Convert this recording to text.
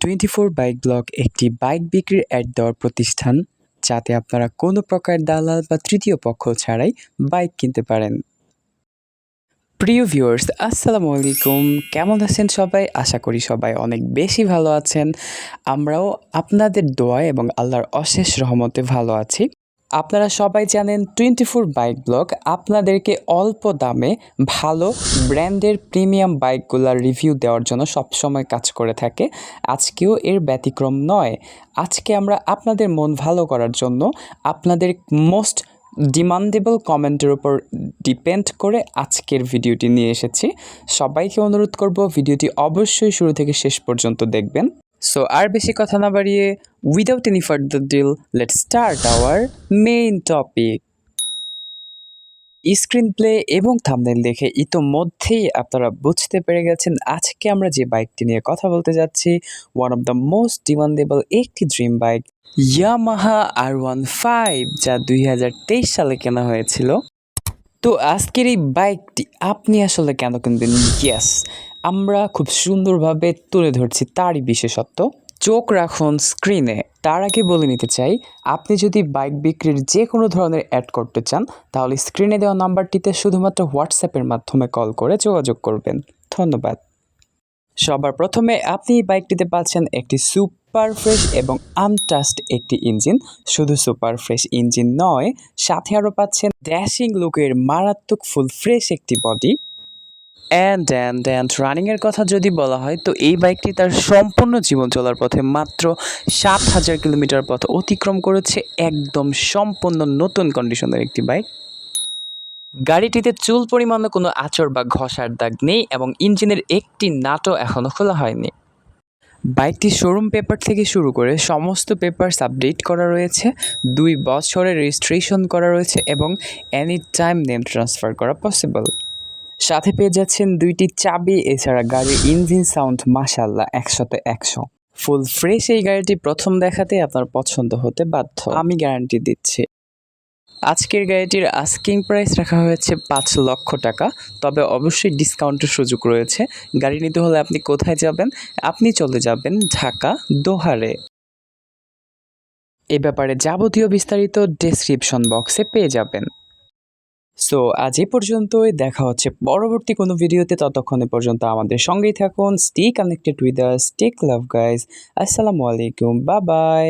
24 bike blog একটি bike বিক্রির add দেওয়ার প্রতিষ্ঠান, যাতে আপনারা কোনো প্রকার দালাল বা তৃতীয় পক্ষ ছাড়াই বাইক কিনতে পারেন। প্রিয় ভিউয়ার্স, আসসালামু আলাইকুম। কেমন আছেন সবাই? আশা করি সবাই অনেক বেশি ভালো আছেন। আমরাও আপনাদের দোয়ায় এবং আল্লাহর অশেষ রহমতে ভালো আছি। আপনারা সবাই জানেন 24 বাইক ব্লগ আপনাদেরকে অল্প দামে ভালো ব্র্যান্ডের প্রিমিয়াম বাইকগুলোর রিভিউ দেওয়ার জন্য সবসময় কাজ করে থাকে। আজকেও এর ব্যতিক্রম নয়। আজকে আমরা আপনাদের মন ভালো করার জন্য আপনাদের মোস্ট ডিমান্ডেবল কমেন্টের উপর ডিপেন্ড করে আজকের ভিডিওটি নিয়ে এসেছি। সবাইকে অনুরোধ করব ভিডিওটি অবশ্যই শুরু থেকে শেষ পর্যন্ত দেখবেন। সো আর বেশি কথা না বাড়িয়ে, without any further deal, let's start our main topic. Screen play এবং থাম্বনেল দেখে ইতোমধ্যেই আপনারা বুঝতে পেরে গেছেন আজকে আমরা যে বাইকটি নিয়ে কথা বলতে যাচ্ছি, one of the most demandable একটি ড্রিম বাইক, ইয়ামাহা R15, যা 2023 সালে কেনা হয়েছিল। তো আজকের এই বাইকটি আপনি আসলে কেন কিনবেন? ইয়েস, আমরা খুব সুন্দরভাবে তুলে ধরছি তারই বিশেষত্ব। চোখ রাখুন স্ক্রিনে। তার আগে বলে নিতে চাই, আপনি যদি বাইক বিক্রির যে কোনো ধরনের অ্যাড করতে চান, তাহলে স্ক্রিনে দেওয়া নাম্বারটিতে শুধুমাত্র হোয়াটসঅ্যাপের মাধ্যমে কল করে যোগাযোগ করবেন। ধন্যবাদ। সবার প্রথমে আপনি এই বাইকটিতে পাচ্ছেন একটি সুপার ফ্রেশ এবং আনটাস্ট একটি ইঞ্জিন। শুধু সুপার ফ্রেশ ইঞ্জিন নয়, সাথে আরও পাচ্ছেন ড্যাশিং লুকের মারাত্মক ফুল ফ্রেশ একটি বডি। অ্যান্ড রানিংয়ের কথা যদি বলা হয়, তো এই বাইকটি তার সম্পূর্ণ জীবন চলার পথে মাত্র 7,000 কিলোমিটার পথ অতিক্রম করেছে। একদম সম্পূর্ণ নতুন কন্ডিশনের একটি বাইক। গাড়িটিতে চুল পরিমাণে কোনো আঁচড় বা ঘষার দাগ নেই এবং ইঞ্জিনের একটি নাটও এখনও খোলা হয়নি। বাইকটি শোরুম পেপার থেকে শুরু করে সমস্ত পেপারস আপডেট করা রয়েছে, 2 বছরের রেজিস্ট্রেশন করা রয়েছে এবং এনি টাইম নেম ট্রান্সফার করা পসিবল। সাথে পেয়ে যাচ্ছেন 2টি চাবি। এছাড়া গাড়ির ইঞ্জিন সাউন্ড মাশাআল্লাহ 100তে 100। ফুল ফ্রেশ এই গাড়িটি প্রথম দেখাতে আপনার পছন্দ হতে বাধ্য, আমি গ্যারান্টি দিচ্ছি। আজকের গাড়িটির আস্কিং প্রাইস রাখা হয়েছে 5 লক্ষ টাকা, তবে অবশ্যই ডিসকাউন্টের সুযোগ রয়েছে। গাড়ি নিতে হলে আপনি কোথায় যাবেন? আপনি চলে যাবেন ঢাকা দোহারে। এ ব্যাপারে যাবতীয় বিস্তারিত ডেসক্রিপশন বক্সে পেয়ে যাবেন। সো আজ এই পর্যন্তই, দেখা হচ্ছে পরবর্তী কোনো ভিডিওতে। ততক্ষণে পর্যন্ত আমাদের সঙ্গেই থাকুন। Stay connected with us, take love guys. আসসালামু আলাইকুম, বাই বাই।